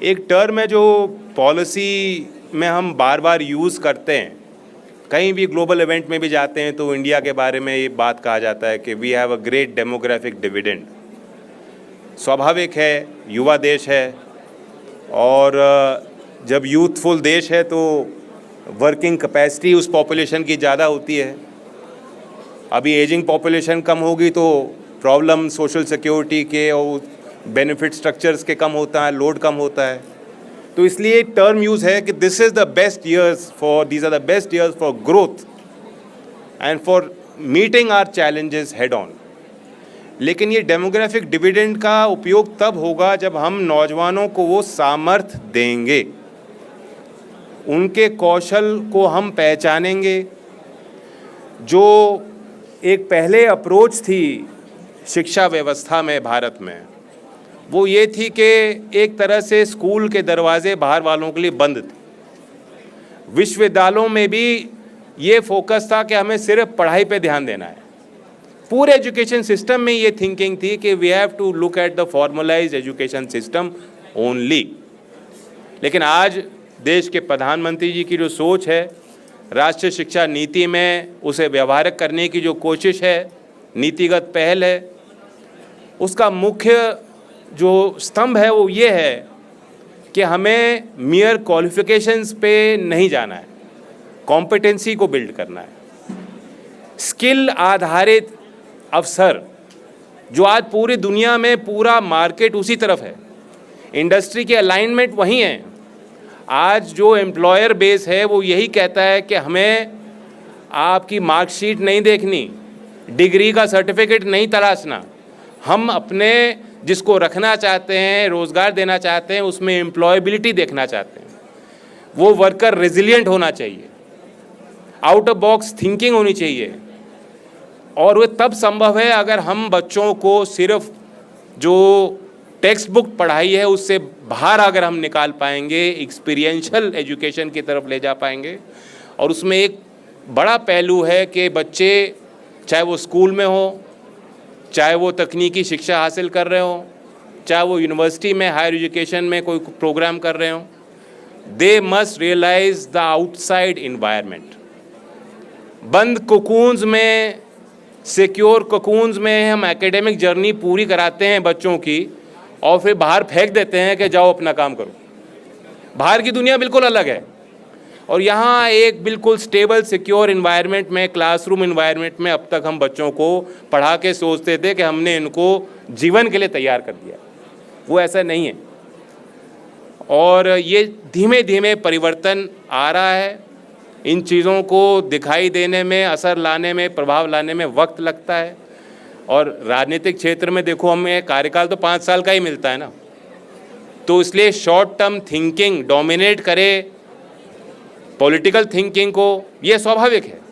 एक टर्म है जो पॉलिसी में हम बार बार यूज़ करते हैं, कहीं भी ग्लोबल इवेंट में भी जाते हैं तो इंडिया के बारे में ये बात कहा जाता है कि we have a great demographic dividend. स्वाभाविक है, युवा देश है और जब यूथफुल देश है तो वर्किंग कैपेसिटी उस पॉपुलेशन की ज़्यादा होती है। अभी एजिंग पॉपुलेशन कम होगी तो प्रॉब्लम सोशल सिक्योरिटी के और बेनिफिट स्ट्रक्चर्स के कम होता है, लोड कम होता है। तो इसलिए टर्म यूज़ है कि this are the best years for growth and for meeting our challenges head on. लेकिन ये डेमोग्राफिक डिविडेंड का उपयोग तब होगा जब हम नौजवानों को वो सामर्थ्य देंगे, उनके कौशल को हम पहचानेंगे। जो एक पहले अप्रोच थी शिक्षा व्यवस्था में भारत में, वो ये थी कि एक तरह से स्कूल के दरवाजे बाहर वालों के लिए बंद थे। विश्वविद्यालयों में भी ये फोकस था कि हमें सिर्फ पढ़ाई पे ध्यान देना है। पूरे एजुकेशन सिस्टम में ये थिंकिंग थी कि we have to look at the formalised education system only. लेकिन आज देश के प्रधानमंत्री जी की जो सोच है, राष्ट्रीय शिक्षा नीति में उसे व्यवहारिक करने की जो कोशिश है, नीतिगत पहल है, उसका मुख्य जो स्तंभ है वो ये है कि हमें मियर क्वालिफिकेशंस पे नहीं जाना है, कॉम्पिटेंसी को बिल्ड करना है। स्किल आधारित अवसर, जो आज पूरी दुनिया में पूरा मार्केट उसी तरफ है, इंडस्ट्री के अलाइनमेंट वहीं है। आज जो एम्प्लॉयर बेस है वो यही कहता है कि हमें आपकी मार्कशीट नहीं देखनी, डिग्री का सर्टिफिकेट नहीं तलाशना, हम अपने जिसको रखना चाहते हैं, रोज़गार देना चाहते हैं, उसमें एम्प्लॉयबिलिटी देखना चाहते हैं। वो वर्कर रेजिलिएंट होना चाहिए, आउट ऑफ बॉक्स थिंकिंग होनी चाहिए। और वो तब संभव है अगर हम बच्चों को सिर्फ जो टेक्स्ट बुक पढ़ाई है उससे बाहर अगर हम निकाल पाएंगे, एक्सपीरियंशियल एजुकेशन की तरफ ले जा पाएंगे। और उसमें एक बड़ा पहलू है कि बच्चे, चाहे वो स्कूल में हो, चाहे वो तकनीकी शिक्षा हासिल कर रहे हो, चाहे वो यूनिवर्सिटी में हायर एजुकेशन में कोई प्रोग्राम कर रहे हो, they must realise the outside environment. बंद कोकून्स में, सिक्योर कोकून्स में हम एकेडमिक जर्नी पूरी कराते हैं बच्चों की और फिर बाहर फेंक देते हैं कि जाओ अपना काम करो। बाहर की दुनिया बिल्कुल अलग है और यहाँ एक बिल्कुल स्टेबल सिक्योर इन्वायरमेंट में, क्लासरूम इन्वायरमेंट में अब तक हम बच्चों को पढ़ा के सोचते थे कि हमने इनको जीवन के लिए तैयार कर दिया। वो ऐसा नहीं है और ये धीमे धीमे परिवर्तन आ रहा है। इन चीज़ों को दिखाई देने में, असर लाने में, प्रभाव लाने में वक्त लगता है। और राजनीतिक क्षेत्र में देखो, हमें कार्यकाल तो 5 साल का ही मिलता है ना, तो इसलिए शॉर्ट टर्म थिंकिंग डोमिनेट करे पॉलिटिकल थिंकिंग को, ये स्वाभाविक है।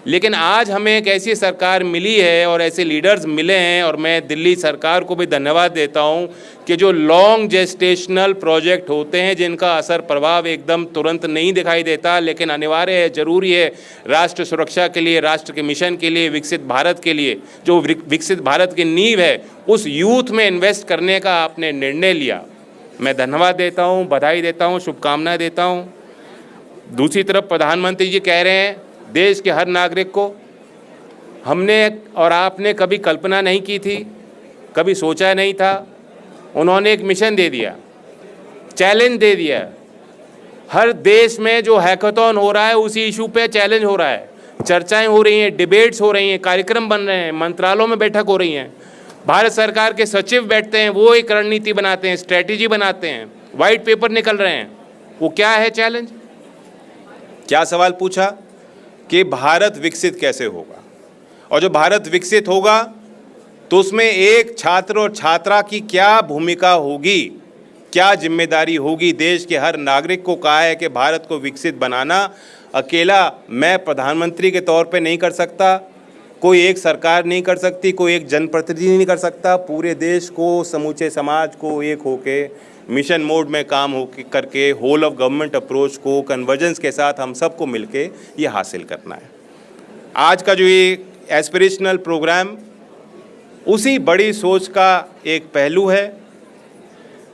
लेकिन आज हमें एक ऐसी सरकार मिली है और ऐसे लीडर्स मिले हैं, और मैं दिल्ली सरकार को भी धन्यवाद देता हूं कि जो लॉन्ग जेस्टेशनल प्रोजेक्ट होते हैं जिनका असर प्रभाव एकदम तुरंत नहीं दिखाई देता, लेकिन अनिवार्य है, ज़रूरी है राष्ट्र सुरक्षा के लिए, राष्ट्र के मिशन के लिए, विकसित भारत के लिए, जो विकसित भारत की नींव है, उस यूथ में इन्वेस्ट करने का आपने निर्णय लिया। मैं धन्यवाद देता हूँ, बधाई देता हूँ, शुभकामनाएँ देता हूँ। दूसरी तरफ प्रधानमंत्री जी कह रहे हैं देश के हर नागरिक को, हमने और आपने कभी कल्पना नहीं की थी, कभी सोचा नहीं था। उन्होंने एक मिशन दे दिया, चैलेंज दे दिया। हर देश में जो हैकाथॉन हो रहा है उसी इशू पे चैलेंज हो रहा है, चर्चाएं हो रही हैं, डिबेट्स हो रही हैं, कार्यक्रम बन रहे हैं, मंत्रालयों में बैठक हो रही हैं, भारत सरकार के सचिव बैठते हैं, वो एक रणनीति बनाते हैं, स्ट्रैटेजी बनाते हैं, वाइट पेपर निकल रहे हैं। वो क्या है चैलेंज? क्या सवाल पूछा कि भारत विकसित कैसे होगा, और जो भारत विकसित होगा तो उसमें एक छात्र और छात्रा की क्या भूमिका होगी, क्या जिम्मेदारी होगी। देश के हर नागरिक को कहा है कि भारत को विकसित बनाना अकेला मैं प्रधानमंत्री के तौर पे नहीं कर सकता, कोई एक सरकार नहीं कर सकती, कोई एक जनप्रतिनिधि नहीं कर सकता। पूरे देश को, समूचे समाज को एक होके मिशन मोड में काम हो करके होल ऑफ गवर्नमेंट अप्रोच को कन्वर्जेंस के साथ हम सबको मिलके ये हासिल करना है। आज का जो ये एस्पिरेशनल प्रोग्राम उसी बड़ी सोच का एक पहलू है।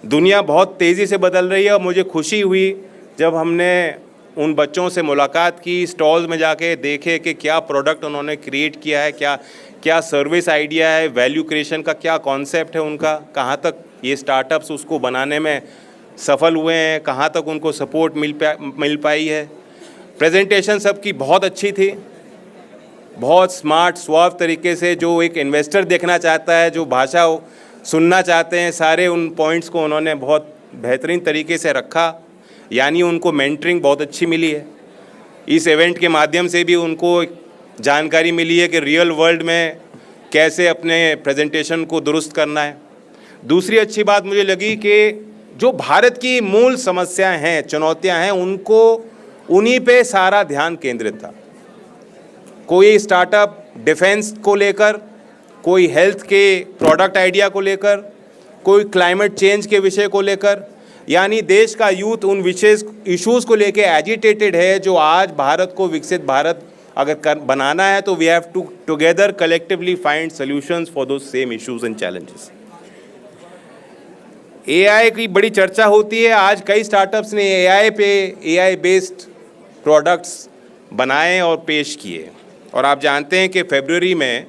दुनिया बहुत तेज़ी से बदल रही है और मुझे खुशी हुई जब हमने उन बच्चों से मुलाकात की, स्टॉल्स में जाके देखे कि क्या प्रोडक्ट उन्होंने क्रिएट किया है, क्या क्या सर्विस आइडिया है, वैल्यू क्रिएशन का क्या कॉन्सेप्ट है उनका, कहाँ तक ये स्टार्टअप्स उसको बनाने में सफल हुए हैं, कहाँ तक उनको सपोर्ट मिल पाई है। प्रेजेंटेशन सबकी बहुत अच्छी थी, बहुत स्मार्ट सुहाव तरीके से, जो एक इन्वेस्टर देखना चाहता है, जो भाषा सुनना चाहते हैं, सारे उन पॉइंट्स को उन्होंने बहुत बेहतरीन तरीके से रखा। यानी उनको मेंटरिंग बहुत अच्छी मिली है। इस इवेंट के माध्यम से भी उनको जानकारी मिली है कि रियल वर्ल्ड में कैसे अपने प्रेजेंटेशन को दुरुस्त करना है। दूसरी अच्छी बात मुझे लगी कि जो भारत की मूल समस्याएं हैं, चुनौतियां हैं, उनको उन्हीं पे सारा ध्यान केंद्रित था। कोई स्टार्टअप डिफेंस को लेकर, कोई हेल्थ के प्रोडक्ट आइडिया को लेकर, कोई क्लाइमेट चेंज के विषय को लेकर। यानी देश का यूथ उन विशेष इश्यूज़ को लेके एजिटेटेड है, जो आज भारत को विकसित भारत अगर बनाना है तो we have to together collectively find solutions for those same issues and challenges. AI की बड़ी चर्चा होती है। आज कई स्टार्टअप्स ने एआई बेस्ड प्रोडक्ट्स बनाए और पेश किए। और आप जानते हैं कि फरवरी में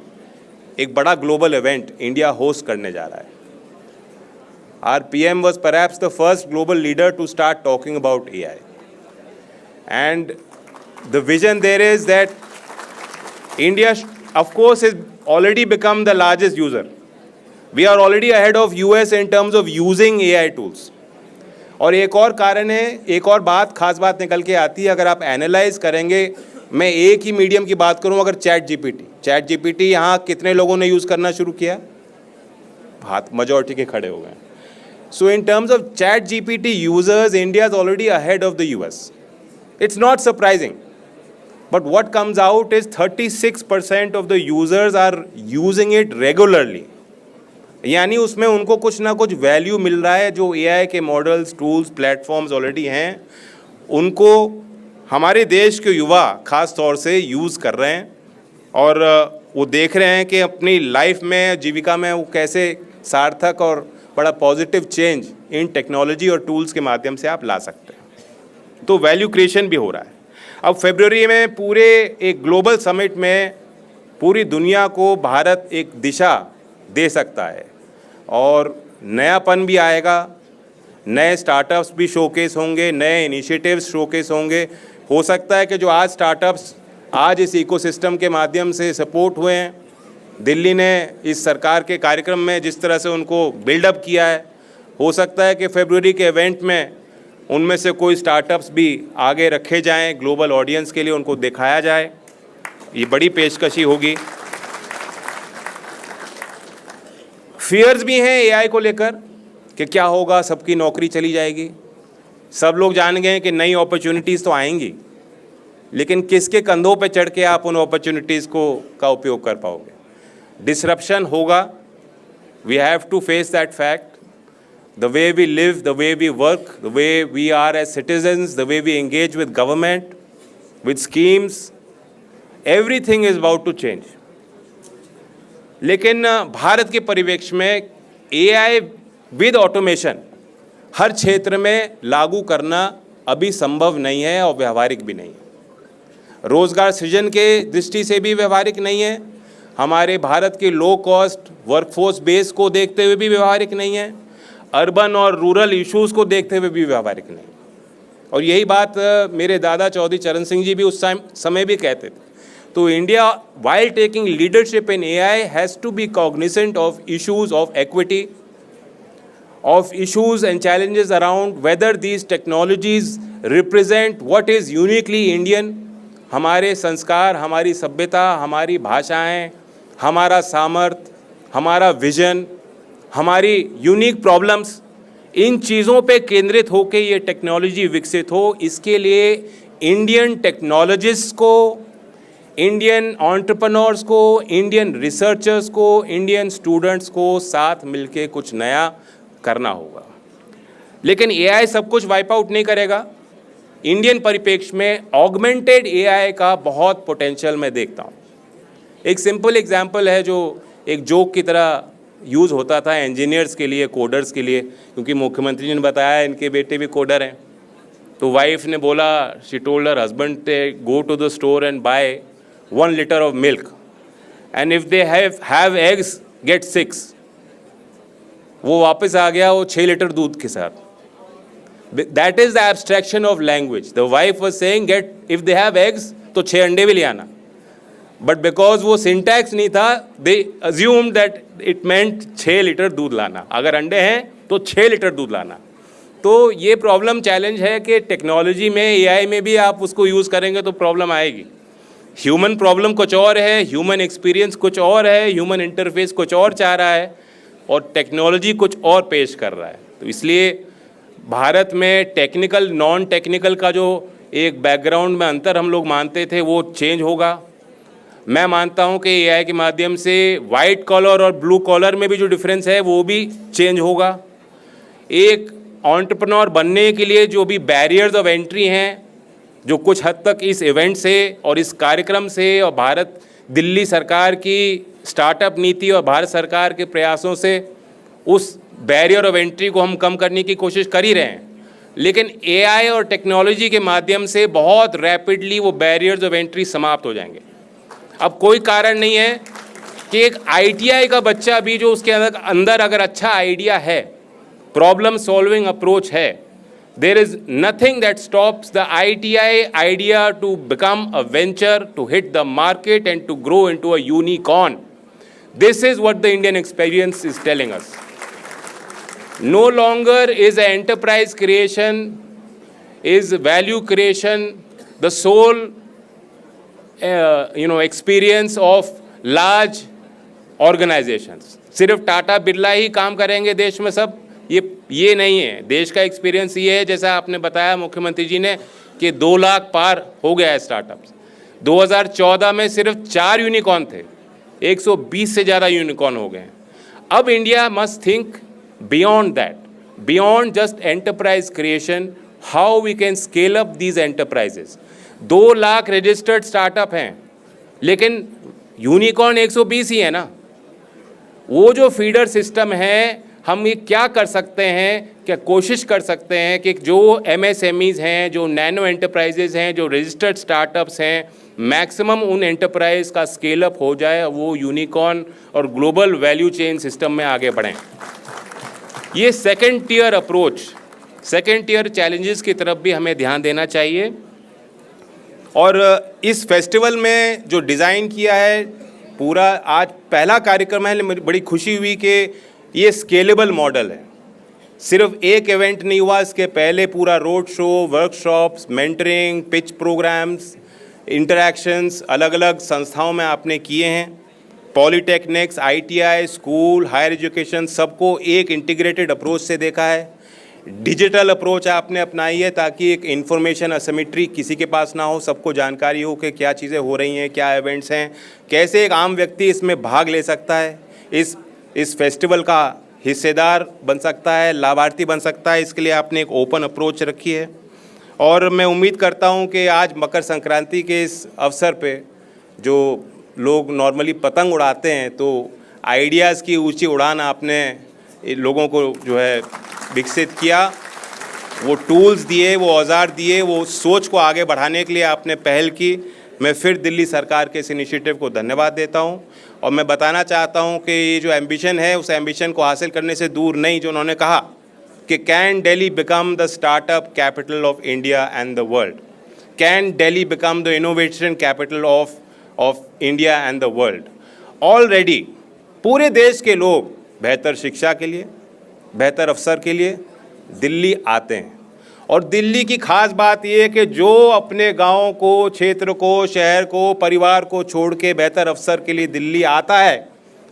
एक बड़ा ग्लोबल इवेंट इंडिया होस्ट करने जा रहा है। Our PM was perhaps the first global leader to start talking about AI. And the vision there is that India, of course, has already become the largest user. We are already ahead of US in terms of using AI tools. और एक और कारण है, एक और बात, खास बात निकल के आती है। अगर आप एनालाइज करेंगे, मैं एक ही मीडियम की बात करूं, अगर चैट जीपीटी यहाँ कितने लोगों ने यूज़ करना शुरू किया? हाथ मेजॉरिटी के खड़े हो गए। So in terms of ChatGPT users, India is already ahead of the US. It's not surprising. But what comes out is 36% of the users are using it regularly. यानी उसमें उनको कुछ ना कुछ वैल्यू मिल रहा है। जो AI के मॉडल्स, टूल्स, प्लेटफॉर्म्स ऑलरेडी हैं, उनको हमारे देश के युवा खास तौर से यूज़ कर रहे हैं और वो देख रहे हैं कि अपनी लाइफ में, जीविका में वो कैसे सार्थक और बड़ा पॉजिटिव चेंज इन टेक्नोलॉजी और टूल्स के माध्यम से आप ला सकते हैं। तो वैल्यू क्रिएशन भी हो रहा है। अब फरवरी में पूरे एक ग्लोबल समिट में पूरी दुनिया को भारत एक दिशा दे सकता है और नयापन भी आएगा, नए स्टार्टअप्स भी शोकेस होंगे, नए इनिशिएटिव्स शोकेस होंगे। हो सकता है कि जो आज स्टार्टअप्स आज इस इकोसिस्टम के माध्यम से सपोर्ट हुए हैं, दिल्ली ने इस सरकार के कार्यक्रम में जिस तरह से उनको बिल्डअप किया है, हो सकता है कि फरवरी के इवेंट में उनमें से कोई स्टार्टअप्स भी आगे रखे जाएं, ग्लोबल ऑडियंस के लिए उनको दिखाया जाए। ये बड़ी पेशकशी होगी। फियर्स भी हैं एआई को लेकर कि क्या होगा, सबकी नौकरी चली जाएगी। सब लोग जान गए हैं कि नई अपॉर्चुनिटीज़ तो आएंगी, लेकिन किसके कंधों पे चढ़ के आप उन अपॉर्चुनिटीज़ का उपयोग कर पाओगे? डिसरप्शन होगा। We have to face that fact. The way we live, the way we work, the way we are as citizens, the way we engage with government, with schemes, everything is about to change. लेकिन भारत के परिवेश में AI with automation हर क्षेत्र में लागू करना अभी संभव नहीं है और व्यवहारिक भी नहीं है। रोजगार सृजन के दृष्टि से भी व्यवहारिक नहीं है। हमारे भारत के लो कॉस्ट वर्कफोर्स बेस को देखते हुए भी व्यवहारिक नहीं है। अर्बन और रूरल इश्यूज़ को देखते हुए भी व्यवहारिक नहीं। और यही बात मेरे दादा चौधरी चरण सिंह जी भी उस समय भी कहते थे। तो India, while taking leadership in AI, has to be cognizant of issues of equity, of issues and challenges around whether these technologies represent what is uniquely Indian, हमारे संस्कार, हमारी सभ्यता, हमारी भाषाएं, हमारा सामर्थ्य, हमारा विजन, हमारी यूनिक प्रॉब्लम्स, इन चीज़ों पे केंद्रित होकर ये टेक्नोलॉजी विकसित हो। इसके लिए इंडियन टेक्नोलॉजिस्ट को, इंडियन एंटरप्रेन्योर्स को, इंडियन रिसर्चर्स को, इंडियन स्टूडेंट्स को साथ मिलके कुछ नया करना होगा। लेकिन एआई सब कुछ वाइप आउट नहीं करेगा। इंडियन परिप्रेक्ष्य में ऑगमेंटेड एआई का बहुत पोटेंशियल मैं देखता हूँ। एक सिंपल एग्जांपल है जो एक जोक की तरह यूज़ होता था इंजीनियर्स के लिए, कोडर्स के लिए, क्योंकि मुख्यमंत्री जी ने बताया इनके बेटे भी कोडर हैं। तो वाइफ ने बोला, शी टोल्ड हर हस्बैंड से go to the store and buy 1 litre of milk and if they have eggs get 6। वो वापस आ गया वो 6 लीटर दूध के साथ। That is the abstraction of language. The wife was saying get if they have eggs तो 6 अंडे भी ले आना, बट बिकॉज वो सिंटैक्स नहीं था, they assume that it meant 6 litre दूध लाना। अगर अंडे हैं तो 6 लीटर दूध लाना। तो ये प्रॉब्लम चैलेंज है कि टेक्नोलॉजी में, एआई में भी आप उसको यूज़ करेंगे तो प्रॉब्लम आएगी। ह्यूमन प्रॉब्लम कुछ और है, ह्यूमन एक्सपीरियंस कुछ और है, ह्यूमन इंटरफेस कुछ और चाह रहा है और टेक्नोलॉजी कुछ और पेश कर रहा है। तो इसलिए भारत में टेक्निकल नॉन टेक्निकल का जो एक बैकग्राउंड में अंतर हम लोग मानते थे वो चेंज होगा। मैं मानता हूं कि एआई के माध्यम से वाइट कॉलर और ब्लू कॉलर में भी जो डिफरेंस है वो भी चेंज होगा। एक एंटरप्रेन्योर बनने के लिए जो भी बैरियर्स ऑफ एंट्री हैं, जो कुछ हद तक इस इवेंट से और इस कार्यक्रम से और दिल्ली सरकार की स्टार्टअप नीति और भारत सरकार के प्रयासों से उस बैरियर ऑफ एंट्री को हम कम करने की कोशिश कर ही रहे हैं, लेकिन एआई और टेक्नोलॉजी के माध्यम से बहुत रैपिडली वो बैरियर्स ऑफ एंट्री समाप्त हो जाएंगे। अब कोई कारण नहीं है कि एक आईटीआई का बच्चा भी जो उसके अंदर अगर अच्छा आइडिया है, प्रॉब्लम सॉल्विंग अप्रोच है, there is nothing that stops the ITI idea to become a venture, to hit the market and to grow into a unicorn. This is what the Indian experience is telling us. No longer is enterprise creation, is value creation the sole experience of large organizations. सिर्फ टाटा बिरला ही काम करेंगे देश में सब, ये नहीं है। देश का एक्सपीरियंस ये है, जैसा आपने बताया मुख्यमंत्री जी ने, कि 2 लाख पार हो गया है स्टार्टअप्स। 2014 में सिर्फ 4 यूनिकॉर्न थे, 120 से ज़्यादा यूनिकॉर्न हो गए हैं। अब India must think beyond that, beyond just enterprise creation, how we can scale up these enterprises. 2 lakh registered startup हैं, लेकिन यूनिकॉर्न 120 ही है ना। वो जो फीडर सिस्टम है, हम ये क्या कर सकते हैं, क्या कोशिश कर सकते हैं कि जो एमएसएमईज़ हैं, जो नैनो एंटरप्राइजेज़ हैं, जो रजिस्टर्ड स्टार्टअप्स हैं, मैक्सिमम उन एंटरप्राइज का स्केल अप हो जाए, वो यूनिकॉर्न और ग्लोबल वैल्यू चेन सिस्टम में आगे बढ़ें। ये second tier approach, second tier challenges की तरफ भी हमें ध्यान देना चाहिए। और इस फेस्टिवल में जो डिज़ाइन किया है पूरा, आज पहला कार्यक्रम है, मुझे बड़ी खुशी हुई कि ये स्केलेबल मॉडल है। सिर्फ एक इवेंट नहीं हुआ, इसके पहले पूरा road show, workshops, mentoring, pitch programs, interactions अलग अलग संस्थाओं में आपने किए हैं। Polytechnics, ITI, school, higher education, सबको एक इंटीग्रेटेड अप्रोच से देखा है। डिजिटल अप्रोच आपने अपनाई है ताकि एक इन्फॉर्मेशन असिमेट्री किसी के पास ना हो, सबको जानकारी हो कि क्या चीज़ें हो रही हैं, क्या इवेंट्स हैं, कैसे एक आम व्यक्ति इसमें भाग ले सकता है, इस फेस्टिवल का हिस्सेदार बन सकता है, लाभार्थी बन सकता है। इसके लिए आपने एक ओपन अप्रोच रखी है। और मैं उम्मीद करता हूं कि आज मकर संक्रांति के इस अवसर पे जो लोग नॉर्मली पतंग उड़ाते हैं, तो आइडियाज़ की ऊंची उड़ान आपने लोगों को जो है विकसित किया, वो टूल्स दिए, वो औजार दिए, वो सोच को आगे बढ़ाने के लिए आपने पहल की। मैं फिर दिल्ली सरकार के इस इनिशिएटिव को धन्यवाद देता हूं और मैं बताना चाहता हूं कि ये जो एम्बिशन है, उस एम्बिशन को हासिल करने से दूर नहीं, जो उन्होंने कहा कि can Delhi become the startup capital of India and the world, can Delhi become the innovation capital of India and the world. Already पूरे देश के लोग बेहतर शिक्षा के लिए, बेहतर अवसर के लिए दिल्ली आते हैं। और दिल्ली की खास बात यह है कि जो अपने गांव को, क्षेत्र को, शहर को, परिवार को छोड़ के बेहतर अवसर के लिए दिल्ली आता है,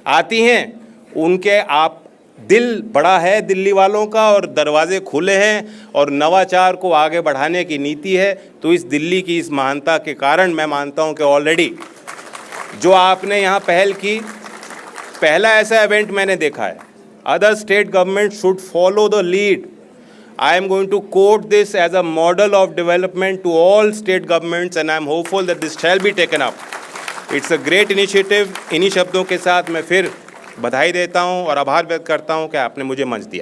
आती हैं, उनके आप दिल बड़ा है दिल्ली वालों का और दरवाजे खुले हैं और नवाचार को आगे बढ़ाने की नीति है। तो इस दिल्ली की इस महानता के कारण मैं मानता हूं कि ऑलरेडी जो आपने यहाँ पहल की, पहला ऐसा इवेंट मैंने देखा है। Other state government should follow the lead. I am going to quote this as a model of development to all state governments and I am hopeful that this shall be taken up. It's a great initiative। इन्हीं शब्दों के साथ मैं फिर बधाई देता हूँ और आभार व्यक्त करता हूँ कि आपने मुझे मंच दिया।